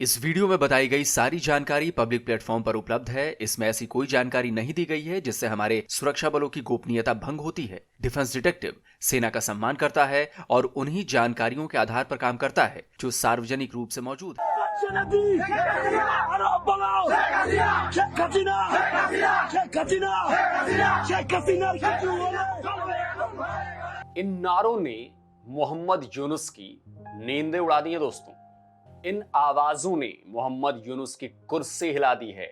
इस वीडियो में बताई गई सारी जानकारी पब्लिक प्लेटफॉर्म पर उपलब्ध है। इसमें ऐसी कोई जानकारी नहीं दी गई है जिससे हमारे सुरक्षा बलों की गोपनीयता भंग होती है। डिफेंस डिटेक्टिव सेना का सम्मान करता है और उन्हीं जानकारियों के आधार पर काम करता है जो सार्वजनिक रूप से मौजूद है। इन नारों ने मोहम्मद यूनुस की नींदें उड़ा दी है दोस्तों। इन आवाजों ने मोहम्मद यूनुस की कुर्सी हिला दी है।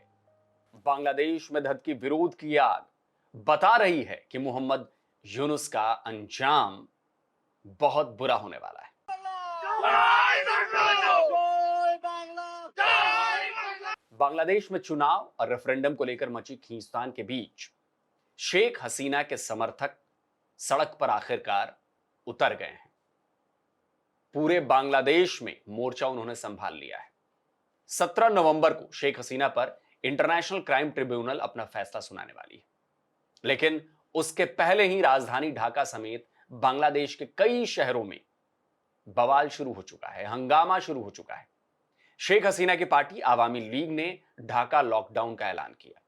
बांग्लादेश में धधकी विरोध की आग बता रही है कि मोहम्मद यूनुस का अंजाम बहुत बुरा होने वाला है। बांग्लादेश में चुनाव और रेफरेंडम को लेकर मची खींचतान के बीच शेख हसीना के समर्थक सड़क पर आखिरकार उतर गए हैं। पूरे बांग्लादेश में मोर्चा उन्होंने संभाल लिया है। 17 नवंबर को शेख हसीना पर इंटरनेशनल क्राइम ट्रिब्यूनल अपना फैसला सुनाने वाली है, लेकिन उसके पहले ही राजधानी ढाका समेत बांग्लादेश के कई शहरों में बवाल शुरू हो चुका है, हंगामा शुरू हो चुका है। शेख हसीना की पार्टी आवामी लीग ने ढाका लॉकडाउन का ऐलान किया।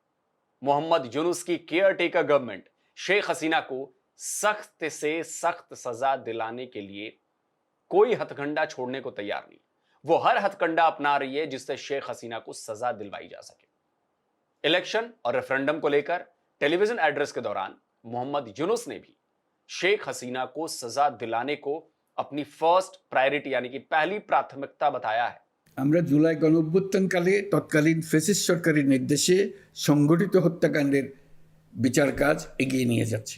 मोहम्मद यूनुस की care taker government Sheikh Hasina को सख्त से सख्त सजा दिलाने के लिए कोई हथकंडा छोड़ने को तैयार नहीं। वो हर हथकंडा अपना रही है जिससे शेख हसीना को सजा दिलवाई जा सके। इलेक्शन और रेफरेंडम को लेकर टेलीविजन एड्रेस के दौरान मोहम्मद यूनुस ने भी शेख हसीना को सजा दिलाने को अपनी फर्स्ट प्रायोरिटी यानी कि पहली प्राथमिकता बताया है। আমরা জুলাই গণঅভ্যুত্থানকালে তৎকালীন ফ্যাসিস্ট সরকারের নির্দেশে সংগঠিত হত্যাকাণ্ডের বিচার কাজ এগিয়ে নিয়ে যাচ্ছে।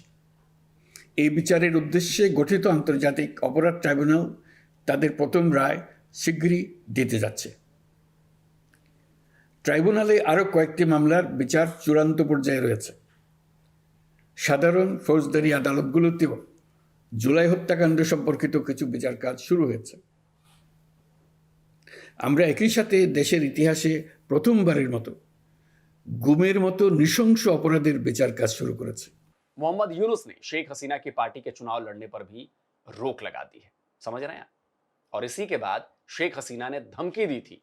এই বিচারের উদ্দেশ্যে গঠিত আন্তর্জাতিক অপরাধ ট্রাইব্যুনাল তাদের প্রথম রায় শীঘ্রই দিতে যাচ্ছে। ট্রাইব্যুনালে আরও কয়েকটি মামলার বিচার চূড়ান্ত পর্যায়ে রয়েছে। সাধারণ ফৌজদারি আদালতগুলোতেও জুলাই হত্যাকাণ্ড সম্পর্কিত কিছু বিচার কাজ শুরু হয়েছে। আমরা একই সাথে দেশের ইতিহাসে প্রথমবারের মতো গুমের মতো নৃশংস অপরাধের বিচার কাজ শুরু করেছে। मोहम्मद यूनुस ने शेख हसीना की पार्टी के चुनाव लड़ने पर भी रोक लगा दी है, समझ रहे हैं? और इसी के बाद शेख हसीना ने धमकी दी थी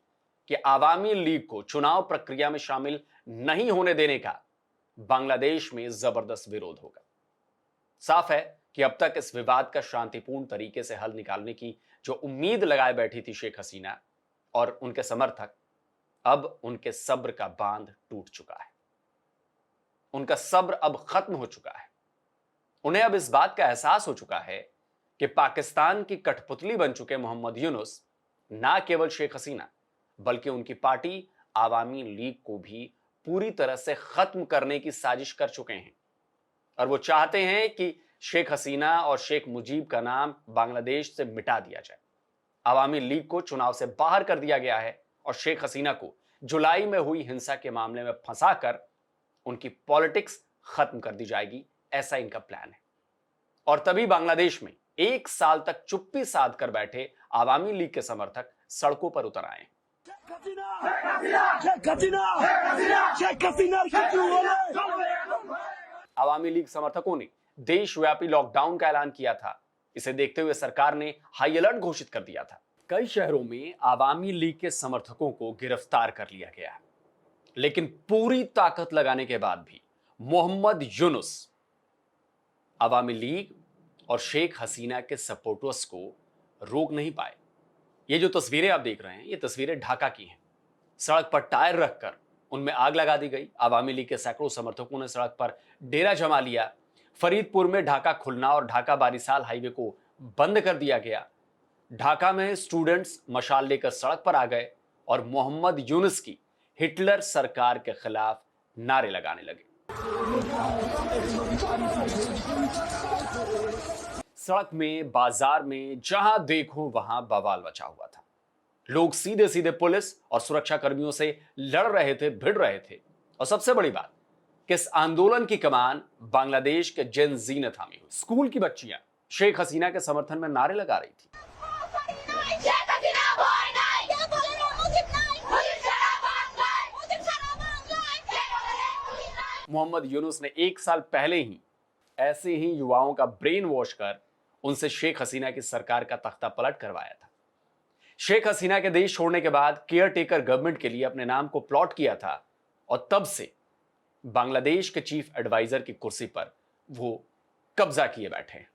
कि आवामी लीग को चुनाव प्रक्रिया में शामिल नहीं होने देने का बांग्लादेश में जबरदस्त विरोध होगा। साफ है कि अब तक इस विवाद का शांतिपूर्ण तरीके से हल निकालने की जो उम्मीद लगाए बैठी थी शेख हसीना और उनके समर्थक, अब उनके सब्र का बांध टूट चुका है। उनका सब्र अब खत्म हो चुका है। उन्हें अब इस बात का एहसास हो चुका है कि पाकिस्तान की कठपुतली बन चुके मोहम्मद यूनुस ना केवल शेख हसीना बल्कि उनकी पार्टी आवामी लीग को भी पूरी तरह से खत्म करने की साजिश कर चुके हैं और वो चाहते हैं कि शेख हसीना और शेख मुजीब का नाम बांग्लादेश से मिटा दिया जाए। आवामी लीग को चुनाव से बाहर कर दिया गया है और शेख हसीना को जुलाई में हुई हिंसा के मामले में फंसाकर उनकी पॉलिटिक्स खत्म कर दी जाएगी, ऐसा इनका प्लान है। और तभी बांग्लादेश में 1 साल तक चुप्पी साध कर बैठे आवामी लीग के समर्थक सड़कों पर उतर आए। आवामी लीग समर्थकों ने देशव्यापी लॉकडाउन का ऐलान किया था। इसे देखते हुए सरकार ने हाई अलर्ट घोषित कर दिया था। कई शहरों में आवामी लीग के समर्थकों को गिरफ्तार कर लिया गया है, लेकिन पूरी ताकत लगाने के बाद भी मोहम्मद यूनुस आवामी लीग और शेख हसीना के सपोर्टर्स को रोक नहीं पाए। ये जो तस्वीरें आप देख रहे हैं, ये तस्वीरें ढाका की हैं। सड़क पर टायर रखकर उनमें आग लगा दी गई। आवामी लीग के सैकड़ों समर्थकों ने सड़क पर डेरा जमा लिया। फरीदपुर में ढाका खुलना और ढाका बारिसाल हाईवे को बंद कर दिया गया। ढाका में स्टूडेंट्स मशाल लेकर सड़क पर आ गए और मोहम्मद यूनुस की हिटलर सरकार के खिलाफ नारे लगाने लगे। सड़क में, बाजार में, जहां देखो वहां बवाल मचा हुआ था। लोग सीधे सीधे पुलिस और सुरक्षा कर्मियों से लड़ रहे थे, भिड़ रहे थे। और सबसे बड़ी बात कि इस आंदोलन की कमान बांग्लादेश के जेन जी ने थामी हुई। स्कूल की बच्चियां शेख हसीना के समर्थन में नारे लगा रही थी। मोहम्मद यूनुस ने 1 साल पहले ही ऐसे ही युवाओं का ब्रेन वॉश कर उनसे शेख हसीना की सरकार का तख्ता पलट करवाया था। शेख हसीना के देश छोड़ने के बाद केयर टेकर गवर्नमेंट के लिए अपने नाम को प्लॉट किया था और तब से बांग्लादेश के चीफ एडवाइजर की कुर्सी पर वो कब्जा किए बैठे हैं।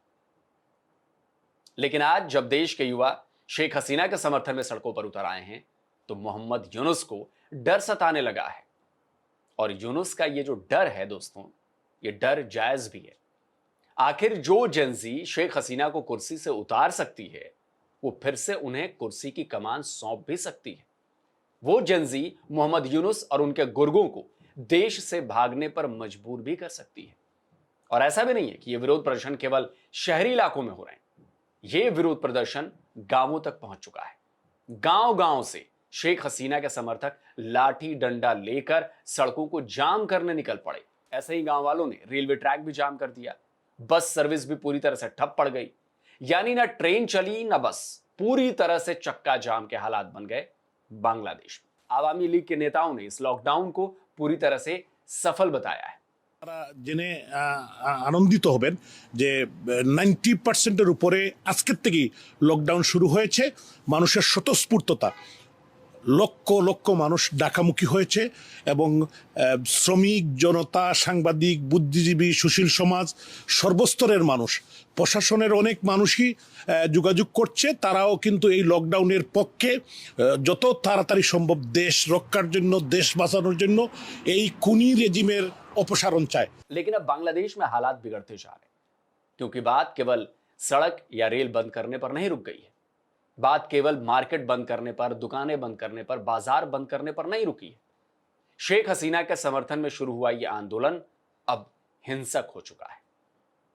लेकिन आज जब देश के युवा शेख हसीना के समर्थन में सड़कों पर उतर आए हैं तो मोहम्मद यूनुस को डर सताने लगा है। और यूनुस का ये जो डर है दोस्तों, ये डर जायज भी है। आखिर जो जेंजी शेख हसीना को कुर्सी से उतार सकती है वो फिर से उन्हें कुर्सी की कमान सौंप भी सकती है। वो जेंजी मोहम्मद यूनुस और उनके गुर्गों को देश से भागने पर मजबूर भी कर सकती है। और ऐसा भी नहीं है कि यह विरोध प्रदर्शन केवल शहरी इलाकों में हो रहे हैं। यह विरोध प्रदर्शन गांवों तक पहुंच चुका है। गांव गांव से शेख हसीना के समर्थक लाठी डंडा लेकर सड़कों को जाम करने निकल पड़े। ऐसे ही गांव वालों ने रेलवे ट्रैक भी जाम कर दिया, बस सर्विस भी पूरी तरह से ठप पड़ गई। यानी ना ट्रेन चली ना बस, पूरी तरह से चक्का जाम के हालात बन गए बांग्लादेश में। आवामी लीग के नेताओं ने इस लॉकडाउन को पूरी तरह से सफल बताया है। জেনে আনন্দিত হবেন যে 90% উপরে আজকের থেকেই লকডাউন শুরু হয়েছে। মানুষের স্বতঃস্ফূর্ততা, লক্ষ লক্ষ মানুষ ঢাকামুখী হয়েছে এবং শ্রমিক জনতা, সাংবাদিক, বুদ্ধিজীবী, সুশীল সমাজ, সর্বস্তরের মানুষ, প্রশাসনের অনেক মানুষই যোগাযোগ করছে। তারাও কিন্তু এই লকডাউনের পক্ষে যত তাড়াতাড়ি সম্ভব দেশ রক্ষার জন্য, দেশ বাঁচানোর জন্য এই খুনি রেজিমের अपसारण चाहे। लेकिन अब बांग्लादेश में हालात बिगड़ते जा रहे हैं, क्योंकि बात केवल सड़क या रेल बंद करने पर नहीं रुक गई है। बात केवल मार्केट बंद करने पर, दुकानें बंद करने पर, बाजार बंद करने पर नहीं रुकी है। शेख हसीना के समर्थन में शुरू हुआ यह आंदोलन अब हिंसक हो चुका है।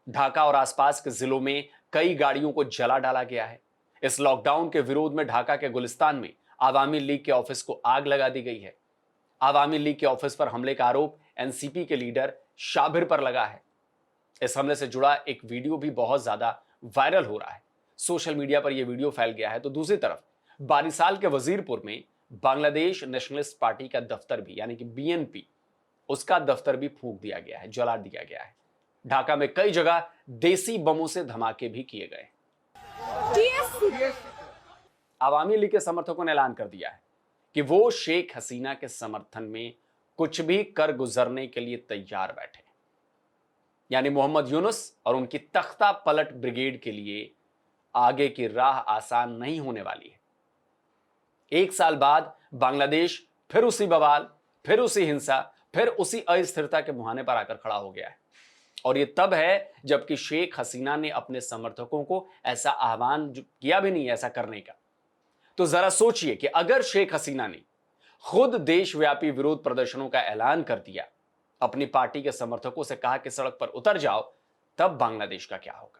ढाका और आसपास के जिलों में कई गाड़ियों को जला डाला गया है। इस लॉकडाउन के विरोध में ढाका के गुलिस्तान में आवामी लीग के ऑफिस को आग लगा दी गई है। आवामी लीग के ऑफिस पर हमले का आरोप एनसीपी के लीडर शाबिर पर लगा है। इस हमले से जुड़ा एक वीडियो भी बहुत ज्यादा वायरल हो रहा है। सोशल मीडिया पर यह वीडियो फैल गया है। तो दूसरी तरफ बारिसाल के वजीरपुर में बांग्लादेश नेशनलिस्ट पार्टी का दफ्तर भी, यानी कि बीएनपी, उसका दफ्तर भी फूंक दिया गया है, जला दिया गया है। ढाका में कई जगह देसी बमों से धमाके भी किए गए। आवामी लीग के समर्थकों ने ऐलान कर दिया है कि वो शेख हसीना के समर्थन में कुछ भी कर गुजरने के लिए तैयार बैठे। यानी मोहम्मद यूनुस और उनकी तख्ता पलट ब्रिगेड के लिए आगे की राह आसान नहीं होने वाली है। 1 साल बाद बांग्लादेश फिर उसी बवाल, फिर उसी हिंसा, फिर उसी अस्थिरता के मुहाने पर आकर खड़ा हो गया है। और यह तब है जबकि शेख हसीना ने अपने समर्थकों को ऐसा आह्वान किया भी नहीं ऐसा करने का। तो जरा सोचिए कि अगर शेख हसीना ने खुद देशव्यापी विरोध प्रदर्शनों का ऐलान कर दिया, अपनी पार्टी के समर्थकों से कहा कि सड़क पर उतर जाओ, तब बांग्लादेश का क्या होगा?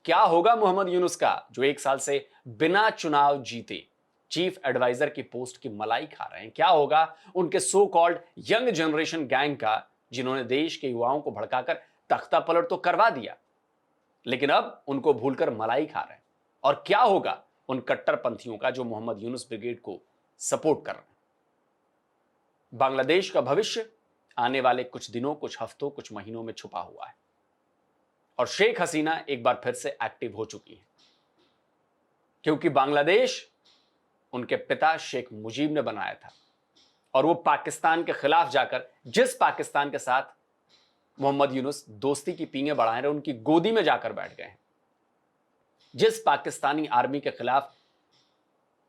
क्या होगा मोहम्मद यूनुस का, जो 1 साल से बिना चुनाव जीते चीफ एडवाइजर की पोस्ट की मलाई खा रहे हैं? क्या होगा उनके so called young generation gang का, जिन्होंने देश के युवाओं को भड़काकर तख्ता पलट तो करवा दिया, लेकिन अब उनको भूलकर मलाई खा रहे हैं? और क्या होगा उन कट्टरपंथियों का जो मोहम्मद यूनुस ब्रिगेड को सपोर्ट कर रहे हैं? बांग्लादेश का भविष्य आने वाले कुछ दिनों, कुछ हफ्तों, कुछ महीनों में छुपा हुआ है। और शेख हसीना एक बार फिर से एक्टिव हो चुकी है, क्योंकि बांग्लादेश उनके पिता शेख मुजीब ने बनाया था। और वो पाकिस्तान के खिलाफ जाकर, जिस पाकिस्तान के साथ मोहम्मद यूनुस दोस्ती की पींगे बढ़ा रहे, उनकी गोदी में जाकर बैठ गए हैं। जिस पाकिस्तानी आर्मी के खिलाफ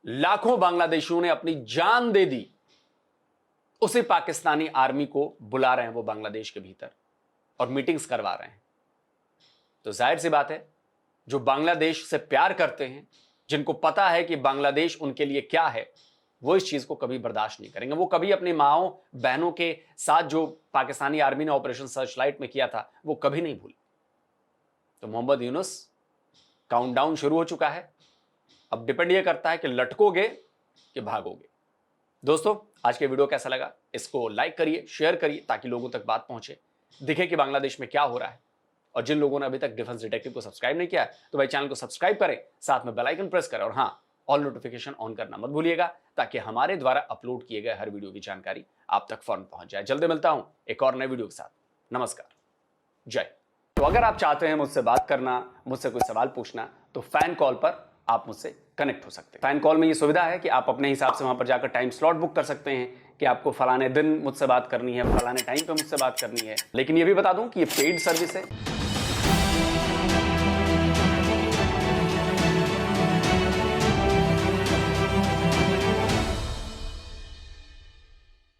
लाखों बांग्लादेशियों ने अपनी जान दे दी, उसी पाकिस्तानी आर्मी को बुला रहे हैं वो बांग्लादेश के भीतर और मीटिंग्स करवा रहे हैं। तो जाहिर सी बात है, जो बांग्लादेश से प्यार करते हैं, जिनको पता है कि बांग्लादेश उनके लिए क्या है, वो इस चीज को कभी बर्दाश्त नहीं करेंगे। वो कभी अपनी माओ बहनों के साथ जो पाकिस्तानी आर्मी ने ऑपरेशन सर्चलाइट में किया था, वो कभी नहीं भूले। तो मोहम्मद यूनुस, काउंटडाउन शुरू हो चुका है। अब डिपेंड ये करता है कि लटकोगे कि भागोगे। दोस्तों, आज के वीडियो कैसा लगा? इसको लाइक करिए, शेयर करिए, ताकि लोगों तक बात पहुंचे, दिखे कि बांग्लादेश में क्या हो रहा है। और जिन लोगों ने अभी तक डिफेंस डिटेक्टिव को सब्सक्राइब नहीं किया है, तो भाई चैनल को सब्सक्राइब करें, साथ में बेल आइकन प्रेस करें, और हाँ, ऑल नोटिफिकेशन ऑन करना मत भूलिएगा, ताकि हमारे द्वारा अपलोड किए गए हर वीडियो की जानकारी आप तक फौरन पहुंच जाए। जल्दी मिलता हूं एक और नए वीडियो के साथ। नमस्कार, जय। तो अगर आप चाहते हैं मुझसे बात करना, मुझसे कोई सवाल पूछना, तो फैन कॉल पर आप मुझसे कनेक्ट हो सकते हैं। फैन कॉल में ये सुविधा है कि आप अपने हिसाब से वहां पर जाकर टाइम स्लॉट बुक कर सकते हैं कि आपको फलाने दिन मुझसे बात करनी है, फलाने टाइम पे मुझसे बात करनी है। लेकिन ये भी बता दूं कि ये पेड सर्विस है।